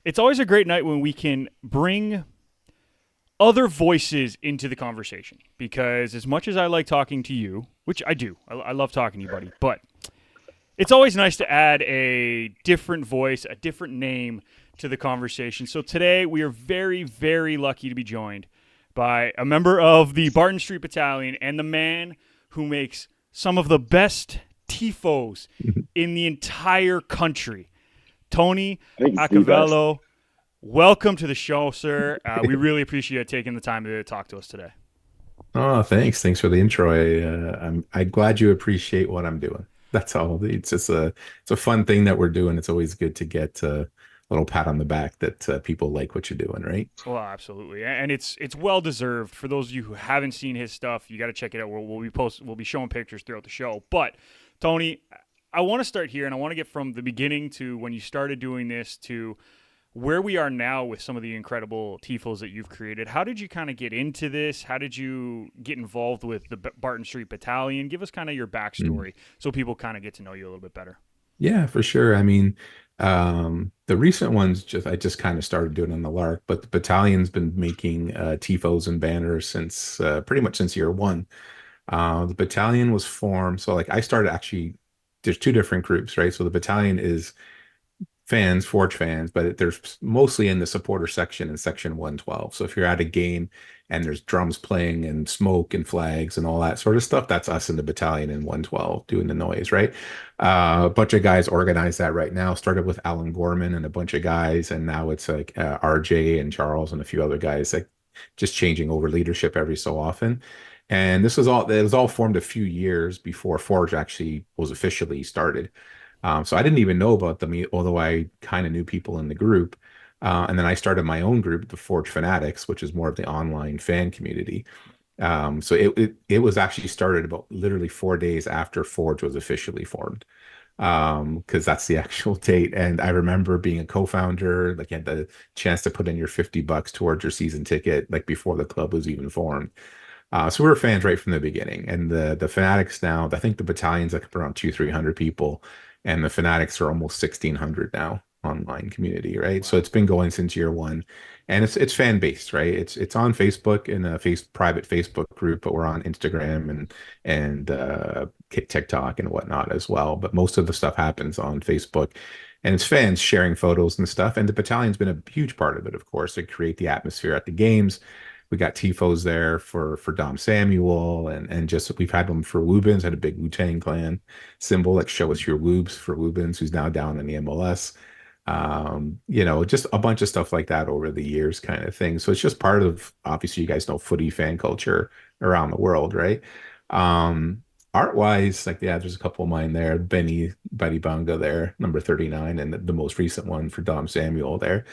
It's always a great night when we can bring other voices into the conversation because as much as I like talking to you, which I do, I love talking to you, buddy, but it's always nice to add a different voice, a different name to the conversation. So today we are very, very lucky to be joined by a member of the Barton Street Battalion and the man who makes some of the best tifos in the entire country, Tony Thanks, Tifos. Iacoviello. Welcome to the show, sir. We really appreciate you taking the time to talk to us today. Oh, thanks. Thanks for the intro. I'm glad you appreciate what I'm doing. That's all. It's a fun thing that we're doing. It's always good to get a little pat on the back that people like what you're doing, right? Well, absolutely, and it's well deserved. For those of you who haven't seen his stuff, you got to check it out. We'll be showing pictures throughout the show. But Tony, I want to start here, and I want to get from the beginning to when you started doing this to where we are now with some of the incredible tifos that you've created. How did you kind of get into this? How did you get involved with the Barton Street Battalion? Give us kind of your Mm. backstory so people kind of get to know you a little bit better. Yeah, for sure. I mean, the recent ones I just kind of started doing on the lark, but the battalion's been making tifos and banners since pretty much since year one. The battalion was formed, so like I started actually. There's two different groups, right? So the battalion is fans, Forge fans, but there's mostly in the supporter section in section 112. So if you're at a game and there's drums playing and smoke and flags and all that sort of stuff, that's us in the battalion in 112 doing the noise, right? A bunch of guys organize that right now. Started with Alan Gorman and a bunch of guys, and now it's like RJ and Charles and a few other guys, like just changing over leadership every so often. And it was all formed a few years before Forge actually was officially started. So I didn't even know about them, although I kind of knew people in the group. And then I started my own group, the Forge Fanatics, which is more of the online fan community. So it was actually started about literally 4 days after Forge was officially formed, because that's the actual date. And I remember being a co-founder, like you had the chance to put in your $50 towards your season ticket, like before the club was even formed. So we were fans right from the beginning. And the Fanatics now, I think the battalion's like around 300 people, and the Fanatics are almost 1,600 now online community, right? So Wow. it's been going since year one, and it's fan based, right? It's on Facebook in a private Facebook group, but we're on Instagram and TikTok and whatnot as well. But most of the stuff happens on Facebook. And it's fans sharing photos and stuff. And the battalion's been a huge part of it, of course, to create the atmosphere at the games. We got tifos there for Dom Samuel, and just we've had them for Lubins, had a big Wu-Tang Clan symbol, like show us your Woobs for Lubins, who's now down in the MLS. Just a bunch of stuff like that over the years, kind of thing. So it's just part of, obviously, you guys know footy fan culture around the world, right? Um, Art wise, like, yeah, there's a couple of mine there. Buddy Bunga there, number 39, and the most recent one for Dom Samuel there.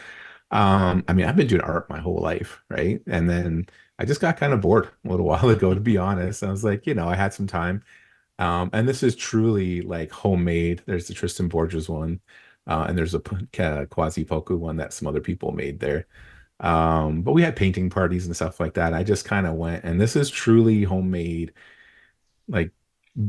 I mean, I've been doing art my whole life, right? And then I just got kind of bored a little while ago, to be honest. I was like, I had some time. And this is truly like homemade. There's the Tristan Borges one, and there's a Quasi Poku one that some other people made there. But we had painting parties and stuff like that. I just kind of went, and this is truly homemade, like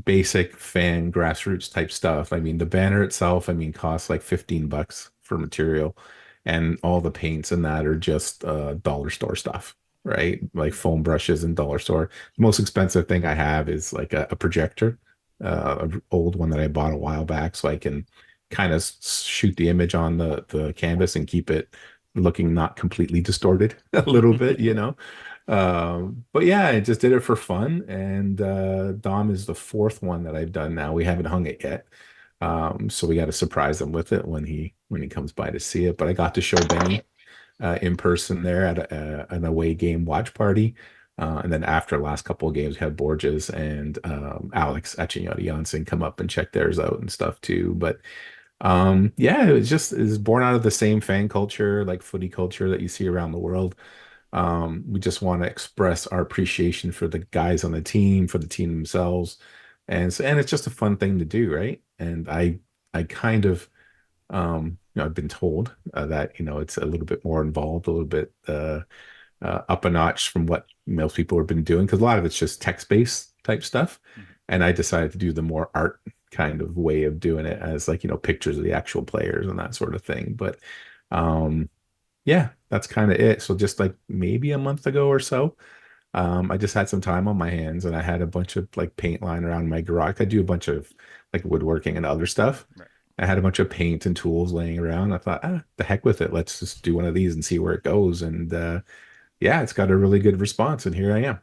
basic fan grassroots type stuff. I mean, the banner itself, I mean, costs like $15 for material, and all the paints and that are just dollar store stuff, right? Like foam brushes and dollar store. The most expensive thing I have is like a projector, an old one that I bought a while back, so I can kind of shoot the image on the canvas and keep it looking not completely distorted a little bit, you know. But yeah, I just did it for fun. And Dom is the fourth one that I've done now. We haven't hung it yet. So we got to surprise him with it when he comes by to see it. But I got to show Benny in person there at an away game watch party. And then after the last couple of games, we had Borges and Alex Achinyoti Janssen come up and check theirs out and stuff too. But yeah, it's born out of the same fan culture, like footy culture that you see around the world. We just want to express our appreciation for the guys on the team, for the team themselves, and it's just a fun thing to do, right? And I kind of I've been told that it's a little bit more involved, a little bit up a notch from what most people have been doing, because a lot of it's just text-based type stuff, and I decided to do the more art kind of way of doing it as like pictures of the actual players and that sort of thing. But Yeah, that's kind of it. So just like maybe a month ago or so, I just had some time on my hands and I had a bunch of like paint lying around my garage. I do a bunch of like woodworking and other stuff. Right. I had a bunch of paint and tools laying around. I thought, the heck with it. Let's just do one of these and see where it goes. And yeah, it's got a really good response. And here I am.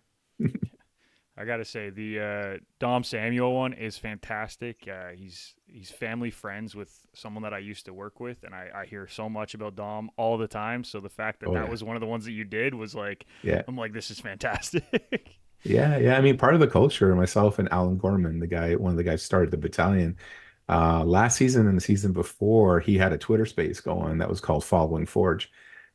I gotta say the Dom Samuel one is fantastic. He's family friends with someone that I used to work with, and I hear so much about Dom all the time. So the fact that Oh that yeah. was one of the ones that you did was like, Yeah. I'm like, this is fantastic. Yeah, yeah. I mean, part of the culture, myself and Alan Gorman, the guy, one of the guys started the battalion. Last season and the season before, he had a Twitter space going that was called Following Forge.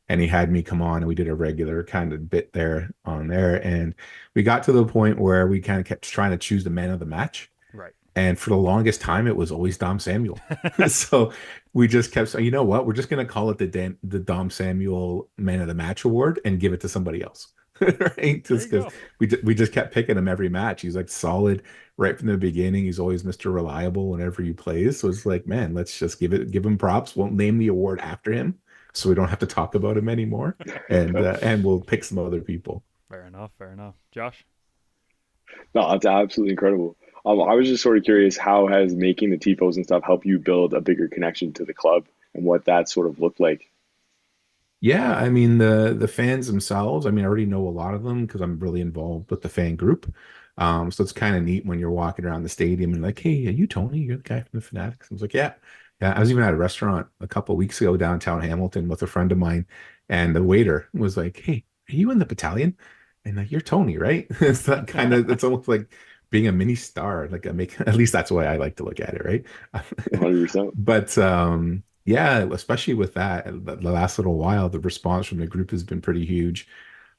And he had me come on and we did a regular kind of bit there on there. And we got to the point where we kind of kept trying to choose the man of the match. Right. And for the longest time, it was always Dom Samuel. So we just kept saying, you know what? We're just going to call it the Dom Samuel Man of the Match Award and give it to somebody else. Right? There Just you because go. we just kept picking him every match. He's like solid right from the beginning. He's always Mr. Reliable whenever he plays. So it's like, man, let's just give him props. Won't name the award after him, so we don't have to talk about him anymore. And we'll pick some other people. Fair enough. Fair enough. Josh. No, that's absolutely incredible. I was just sort of curious, how has making the tifos and stuff help you build a bigger connection to the club and what that sort of looked like? Yeah, I mean the fans themselves. I mean, I already know a lot of them because I'm really involved with the fan group. So it's kind of neat when you're walking around the stadium and like, hey, are you Tony? You're the guy from the Fanatics. I was like, yeah, yeah. I was even at a restaurant a couple of weeks ago downtown Hamilton with a friend of mine, and the waiter was like, hey, are you in the battalion? And like, you're Tony, right? It's that kind of. It's almost like being a mini star. Like I make at least that's the way I like to look at it, right? 100%. But yeah, especially with that, the last little while, the response from the group has been pretty huge.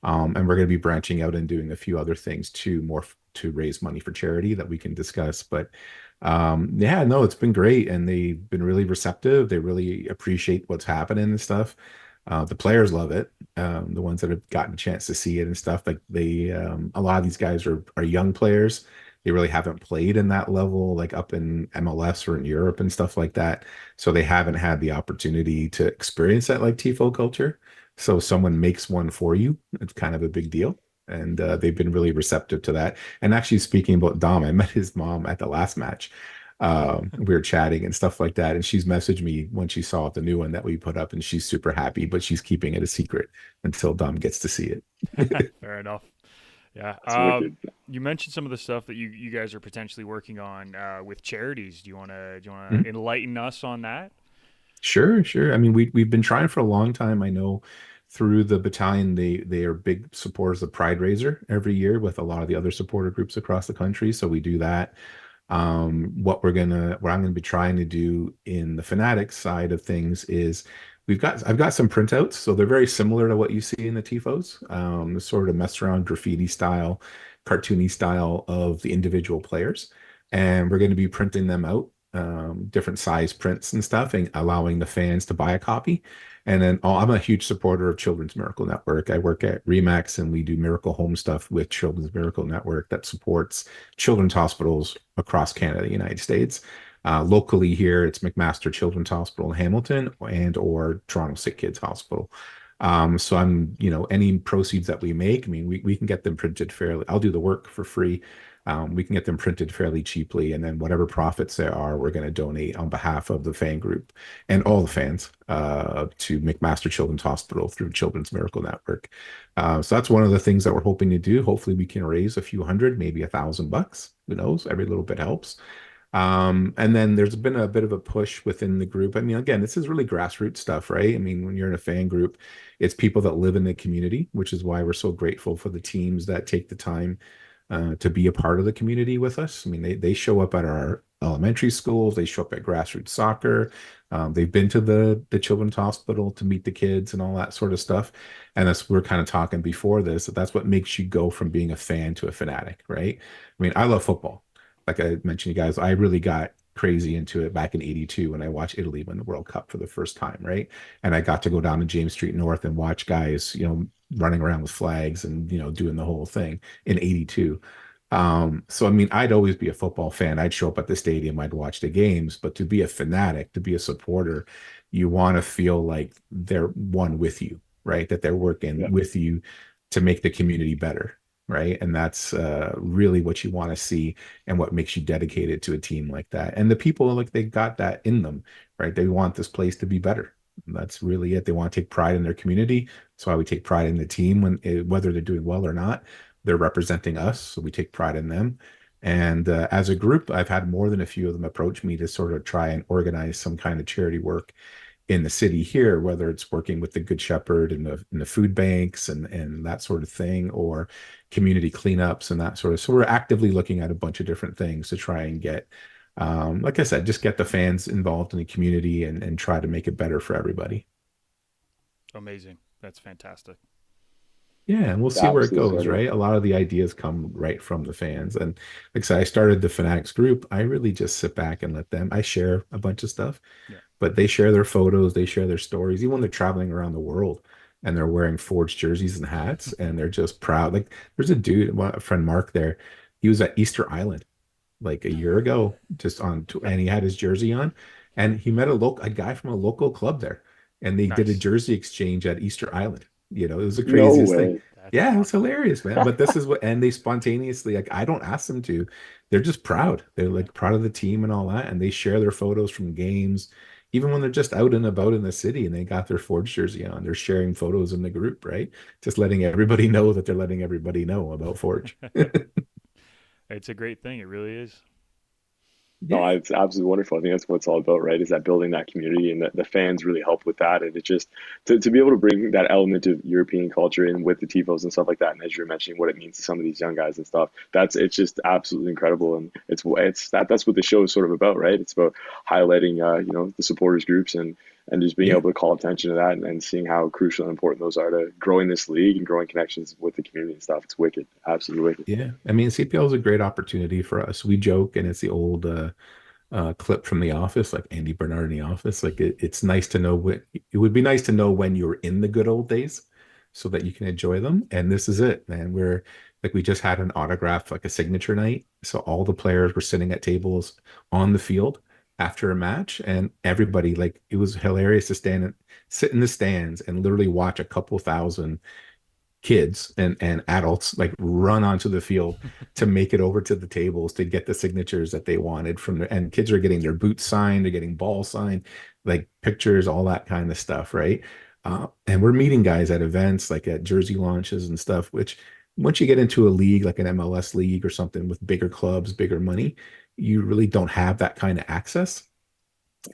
And we're going to be branching out and doing a few other things too, to raise money for charity that we can discuss. But yeah, no, it's been great, and they've been really receptive. They really appreciate what's happening and stuff. The players love it. The ones that have gotten a chance to see it and stuff, like a lot of these guys are young players. They really haven't played in that level, like up in MLS or in Europe and stuff like that. So they haven't had the opportunity to experience that like TIFO culture. So someone makes one for you. It's kind of a big deal. And they've been really receptive to that. And actually, speaking about Dom, I met his mom at the last match. We were chatting and stuff like that. And she's messaged me when she saw the new one that we put up, and she's super happy, but she's keeping it a secret until Dom gets to see it. Fair enough. Yeah. That's wicked. You mentioned some of the stuff that you guys are potentially working on with charities. Do you wanna enlighten us on that? Sure, sure. I mean, we've been trying for a long time. I know through the battalion, they are big supporters of Pride Raiser every year with a lot of the other supporter groups across the country. So we do that. What I'm gonna be trying to do in the Fanatics side of things is I've got some printouts, so they're very similar to what you see in the Tifos. The sort of mess around graffiti style, cartoony style of the individual players, and we're going to be printing them out, different size prints and stuff, and allowing the fans to buy a copy. And then I'm a huge supporter of Children's Miracle Network. I work at Remax and we do Miracle Home stuff with Children's Miracle Network that supports children's hospitals across Canada, United States. Locally here, it's McMaster Children's Hospital in Hamilton and or Toronto Sick Kids Hospital. So any proceeds that we make, I mean, we can get them printed fairly. I'll do the work for free. We can get them printed fairly cheaply, and then whatever profits there are, we're going to donate on behalf of the fan group and all the fans to McMaster Children's Hospital through Children's Miracle Network. So that's one of the things that we're hoping to do. Hopefully, we can raise a few hundred, maybe $1,000. Who knows? Every little bit helps. And then there's been a bit of a push within the group. I mean, again, this is really grassroots stuff, right? I mean, when you're in a fan group, it's people that live in the community, which is why we're so grateful for the teams that take the time to be a part of the community with us. I mean, they show up at our elementary schools, they show up at grassroots soccer. They've been to the children's hospital to meet the kids and all that sort of stuff. And that's we're kind of talking before this. That's what makes you go from being a fan to a fanatic, right? I mean, I love football. Like I mentioned, you guys, I really got crazy into it back in '82 when I watched Italy win the World Cup for the first time, right? And I got to go down to James Street North and watch guys, running around with flags and, doing the whole thing in '82. So I mean, I'd always be a football fan. I'd show up at the stadium, I'd watch the games, but to be a fanatic, to be a supporter, you want to feel like they're one with you, right? That they're working Yeah. with you to make the community better, right? And that's really what you want to see and what makes you dedicated to a team like that. And the people, like, they got that in them, right? They want this place to be better. And that's really it. They want to take pride in their community. That's why we take pride in the team when whether they're doing well or not. They're representing us, so we take pride in them. And as a group, I've had more than a few of them approach me to sort of try and organize some kind of charity work in the city here, whether it's working with the Good Shepherd and the food banks and that sort of thing, or community cleanups and that sort of. So we're actively looking at a bunch of different things to try and get, like I said, just get the fans involved in the community and try to make it better for everybody. Amazing. That's fantastic. Yeah, and we'll It's see where it absolutely goes, incredible. right? A lot of the ideas come right from the fans. And like I said, I started the Fanatics group. I really just sit back and let them, I share a bunch of stuff, Yeah. but they share their photos, they share their stories, even when they're traveling around the world and they're wearing Forged jerseys and hats and they're just proud. Like there's a dude, a friend Mark there, he was at Easter Island like a year ago, just and he had his jersey on, and he met a guy from a local club there, and they did a Nice. jersey exchange at Easter Island. It was the No craziest thing. way. That's Yeah, it was awesome. hilarious, man. But this is what, and they spontaneously, like, I don't ask them to. They're just proud. They're Yeah. like proud of the team and all that, and they share their photos from games, even when they're just out and about in the city and they got their Forge jersey on. They're sharing photos in the group, right? Just letting everybody know that they're letting everybody know about Forge. It's a great thing. It really is. No, Yeah. it's absolutely wonderful. I think that's what it's all about, right? Is that building that community, and the fans really help with that. And it just to be able to bring that element of European culture in with the tifos and stuff like that. And as you're mentioning, what it means to some of these young guys and stuff, it's just absolutely incredible. And that's what the show is sort of about, right? It's about highlighting, the supporters groups and just being Yeah. able to call attention to that and seeing how crucial and important those are to growing this league and growing connections with the community and stuff. It's wicked, absolutely wicked. Yeah, I mean, CPL is a great opportunity for us. We joke, and it's the old clip from The Office, like Andy Bernard in The Office. Like it's nice to know what it would be nice to know when you were in the good old days, so that you can enjoy them. And this is it, man. We're like we just had an autograph, like a signature night. So all the players were sitting at tables on the field after a match, and everybody like it was hilarious to sit in the stands and literally watch a couple thousand kids and adults like run onto the field to make it over to the tables to get the signatures that they wanted from the and kids are getting their boots signed, they're getting balls signed, like pictures, all that kind of stuff, right? And we're meeting guys at events like at jersey launches and stuff, which once you get into a league like an MLS league or something with bigger clubs, bigger money, you really don't have that kind of access.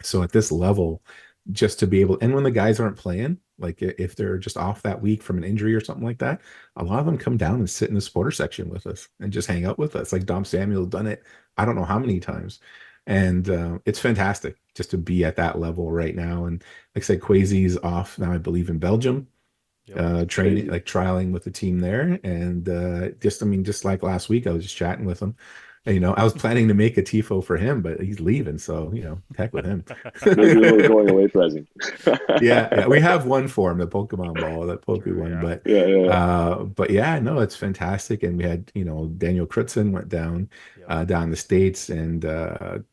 So at this level, just to be able, and when the guys aren't playing, like if they're just off that week from an injury or something like that, a lot of them come down and sit in the supporter section with us and just hang out with us. Like Dom Samuel's done it, I don't know how many times, and it's fantastic just to be at that level right now. And like I said, Quasi's off now, I believe in Belgium, Yep. training, Crazy. like trialing with the team there. And I mean, just like last week, I was just chatting with him. And, I was planning to make a tifo for him, but he's leaving, so heck with him. Maybe a little going away present. Yeah, yeah, we have one for him, the Pokemon ball, that Poke True. one, Yeah. Yeah, yeah. but yeah, no, it's fantastic. And we had, Daniel Crutzen went Yep. down the States, and Kwame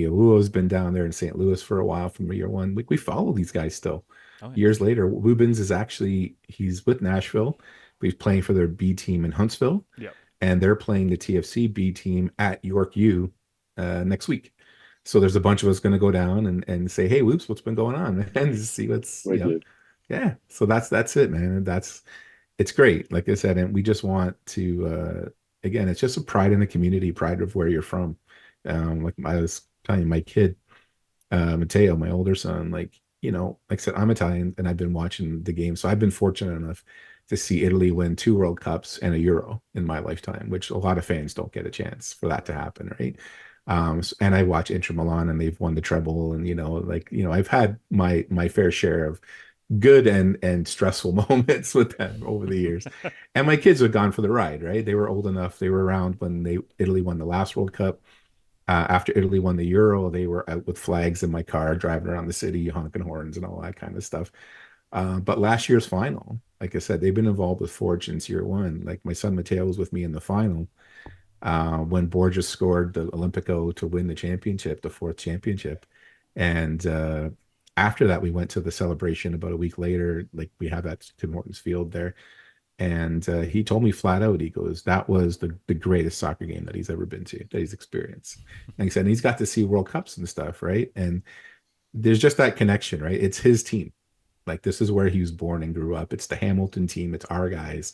Awuo has been down there in St. Louis for a while from year one. We follow these guys still. Oh yeah. Years later, Lubins is actually he's with Nashville, but he's playing for their B team in Huntsville, Yep. and they're playing the TFC B team at York U next week. So there's a bunch of us going to go down and say, "Hey, Whoops, what's been going on?" and Nice. see what's Wicked. yeah. So that's it, man. And it's great. Like I said, and we just want to again, it's just a pride in the community, pride of where you're from. Like I was telling you, my kid, Mateo, my older son, like like I said, I'm Italian and I've been watching the game, so I've been fortunate enough to see Italy win two World Cups and a Euro in my lifetime, which a lot of fans don't get a chance for that to Right. happen, right? And I watch Inter Milan and they've won the treble, and I've had my fair share of good and stressful moments with them over the years. And my kids have gone for the ride, right? They were old enough, they were around when Italy won the last World Cup. After Italy won the Euro, they were out with flags in my car, driving around the city, honking horns and all that kind of stuff. But last year's final, like I said, they've been involved with Forge since year one. Like my son Mateo was with me in the final when Borges scored the Olympico to win the championship, the fourth championship. And After that, we went to the celebration about a week later. Like we have at Tim Hortons Field there, and he told me flat out, he goes, that was the greatest soccer game that he's ever been to, that he's experienced. And he said, and he's got to see World Cups and stuff, right? And there's just that connection, right? It's his team. Like this is where he was born and grew up. It's the Hamilton team. It's our guys.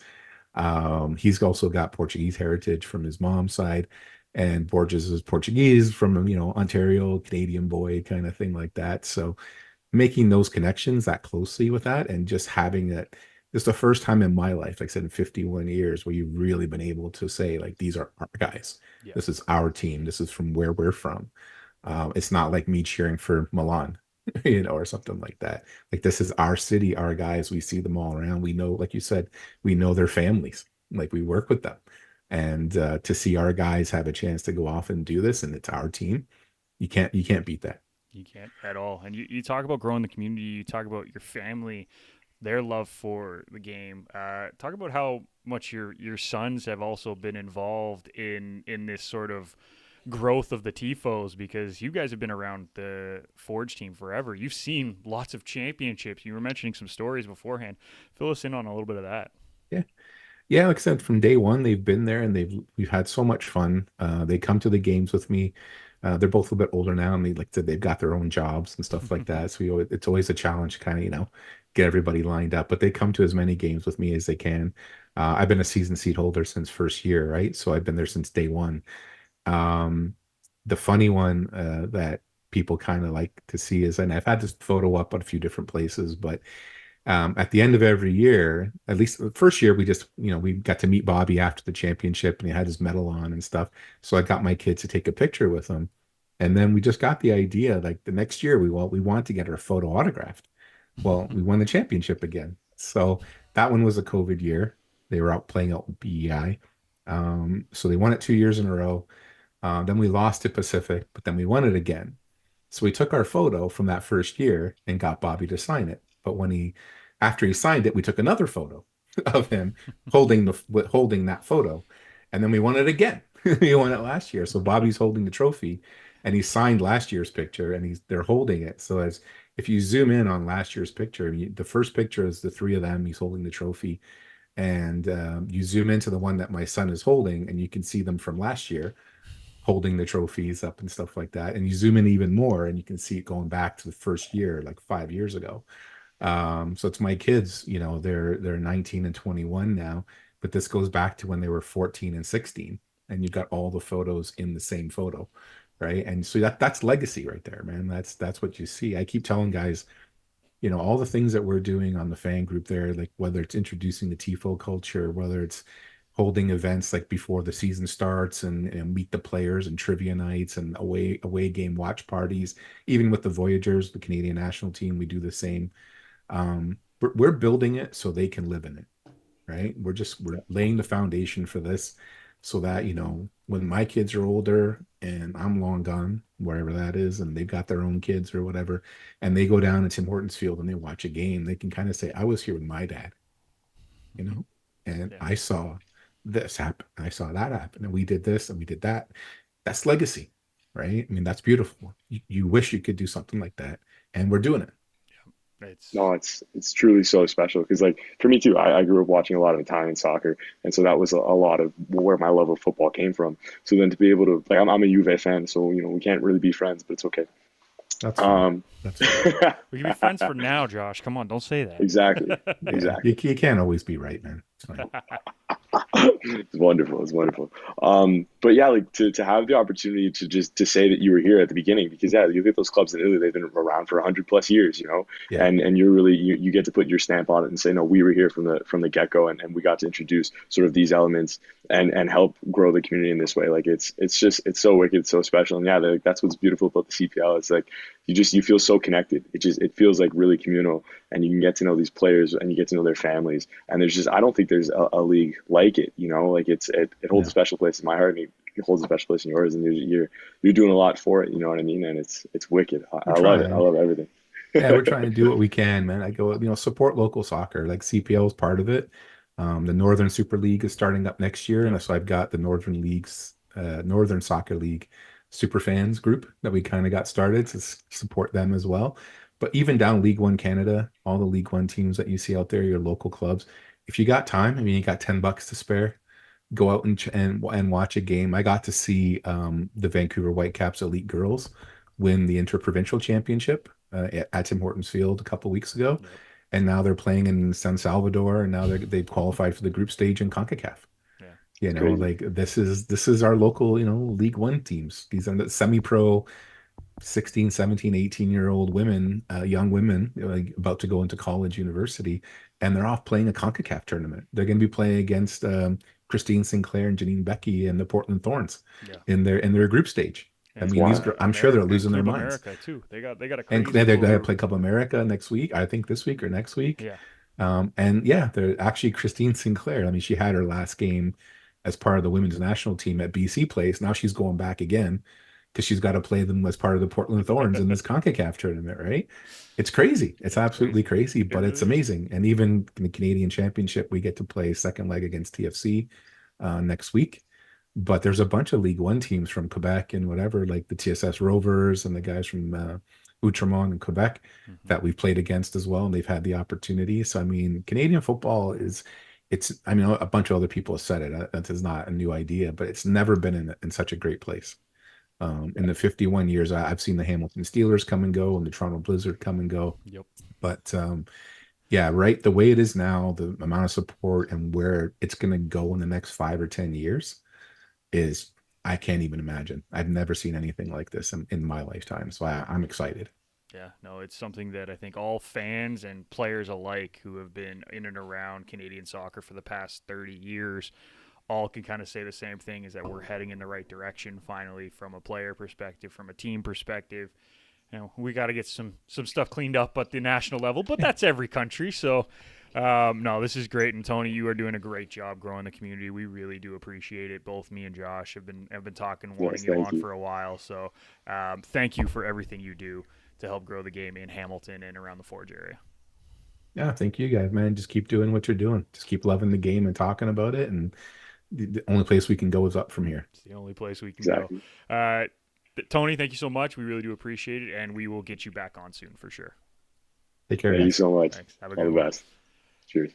He's also got Portuguese heritage from his mom's side, and Borges is Portuguese from, Ontario, Canadian boy kind of thing like that. So making those connections that closely with that, and just having that, it's the first time in my life, like I said, in 51 years, where you've really been able to say, like, these are our guys. Yeah. This is our team. This is from where we're from. It's not like me cheering for Milan, or something like that. Like this is our city, our guys. We see them all around. We know, like you said, we know their families. Like we work with them, and to see our guys have a chance to go off and do this, and it's our team, you can't beat that. You can't at all. And you talk about growing the community. You talk about your family, their love for the game. Talk about how much your sons have also been involved in this sort of growth of the Tifos, because you guys have been around the Forge team forever. You've seen lots of championships. You were mentioning some stories beforehand. Fill us in on a little bit of that. Yeah. Yeah, like I said, from day one, they've been there, and we've had so much fun. They come to the games with me. They're both a little bit older now, and like I said, they've got their own jobs and stuff like that. So it's always a challenge to kind of, get everybody lined up. But they come to as many games with me as they can. I've been a season seat holder since first year, right? So I've been there since day one. Um, the funny one that people kind of like to see is, and I've had this photo up at a few different places, but at the end of every year, at least the first year, we just, we got to meet Bobby after the championship, and he had his medal on and stuff. So I got my kids to take a picture with him. And then we just got the idea, like the next year, we want to get our photo autographed. Well, we won the championship again. So that one was a COVID year. They were out playing out with BEI. So they won it 2 years in a row. Then we lost to Pacific, but then we won it again. So we took our photo from that first year and got Bobby to sign it. But after he signed it, we took another photo of him holding that photo, and then we won it again. We won it last year. So Bobby's holding the trophy, and he signed last year's picture, and they're holding it. So if you zoom in on last year's picture, the first picture is the three of them. He's holding the trophy, and you zoom into the one that my son is holding, and you can see them from last year holding the trophies up and stuff like that. And you zoom in even more, and you can see it going back to the first year, like 5 years ago. So it's my kids, they're 19 and 21 now, but this goes back to when they were 14 and 16, and you got all the photos in the same photo, right? And so that's legacy right there, man. That's what you see. I keep telling guys, all the things that we're doing on the fan group there, like whether it's introducing the TIFO culture, whether it's holding events like before the season starts, and meet the players and trivia nights and away game watch parties, even with the Voyagers, the Canadian national team, we do the same. We're building it so they can live in it, right? We're laying the foundation for this, so that when my kids are older and I'm long gone, wherever that is, and they've got their own kids or whatever, and they go down to Tim Hortons Field and they watch a game, they can kind of say, I was here with my dad, and yeah. I saw this happen, I saw that happen, and we did this and we did that. That's legacy, right? I mean, that's beautiful. You wish you could do something like that, and we're doing it. It's truly so special, because like for me too, I grew up watching a lot of Italian soccer, and so that was a lot of where my love of football came from. So then to be able to, like, I'm a Juve fan, so we can't really be friends, but it's okay. That's fine. We can be friends for now, Josh. Come on, don't say that. Exactly. You can't always be right, man. It's fine. It's wonderful. But yeah, like to have the opportunity to say that you were here at the beginning, because you look at those clubs in Italy, they've been around for 100+ years, Yeah. and you're really, you get to put your stamp on it and say, no, we were here from the get-go, and we got to introduce sort of these elements and help grow the community in this way. Like it's so wicked, so special. And yeah, that's what's beautiful about the CPL. It's like you feel so connected. It feels like really communal, and you can get to know these players and you get to know their families. And I don't think there's a league like it. Like it holds a special place in my heart, and it holds a special place in yours. And you're doing a lot for it. You know what I mean? And it's wicked. I love it. I love everything. Yeah, we're trying to do what we can, man. I go, support local soccer. Like CPL is part of it. The Northern Super League is starting up next year, and so I've got the Northern Soccer League super fans group that we kind of got started to support them as well. But even down League One Canada, all the League One teams that you see out there, your local clubs, if you got time, I mean, you got $10 to spare, go out and watch a game. I got to see the Vancouver Whitecaps Elite Girls win the Interprovincial Championship at Tim Hortons Field a couple weeks ago, Yep. and now they're playing in San Salvador, and now they've qualified for the group stage in CONCACAF. Yeah. You know, Crazy. like this is our local, League One teams. These are the semi-pro 16, 17, 18-year-old women, young women, like, about to go into college, university, and they're off playing a CONCACAF tournament. They're going to be playing against Christine Sinclair and Janine Becky and the Portland Thorns Yeah. in their group stage. And I it's mean, these wild. I'm sure they're And losing their Club minds. America too. They got a And crazy they're cool going to group. play Club America next week, I think this week or next week. Yeah. And yeah, they're actually Christine Sinclair. I mean, she had her last game as part of the women's national team at BC Place. Now she's going back again because she's got to play them as part of the Portland Thorns in this CONCACAF tournament, right? It's crazy. It's absolutely crazy, but really it's is. amazing. And even in the Canadian Championship, we get to play second leg against TFC next week. But there's a bunch of League One teams from Quebec and whatever, like the TSS Rovers and the guys from Outremont in Quebec that we've played against as well, and they've had the opportunity. So I mean, Canadian football I mean, a bunch of other people have said it. That is not a new idea, but it's never been in such a great place. In the 51 years, I've seen the Hamilton Steelers come and go and the Toronto Blizzard come and go. Yep. But yeah, right. The way it is now, the amount of support and where it's going to go in the next 5 or 10 years is, I can't even imagine. I've never seen anything like this in my lifetime. So I'm excited. Yeah, no, it's something that I think all fans and players alike who have been in and around Canadian soccer for the past 30 years all can kind of say the same thing, is that we're heading in the right direction finally, from a player perspective, from a team perspective. We got to get some stuff cleaned up at the national level, but that's every country. So, no, this is great. And Tony, you are doing a great job growing the community. We really do appreciate it. Both me and Josh have been talking, wanting you on for a while. So, thank you for everything you do to help grow the game in Hamilton and around the Forge area. Yeah, thank you guys, man. Just keep doing what you're doing. Just keep loving the game and talking about it. And the only place we can go is up from here. It's the only place we can Exactly. go. Tony, thank you so much. We really do appreciate it, and we will get you back on soon for sure. Take care, Thank you guys. so much. Thanks. Have a All good the one. best. Cheers.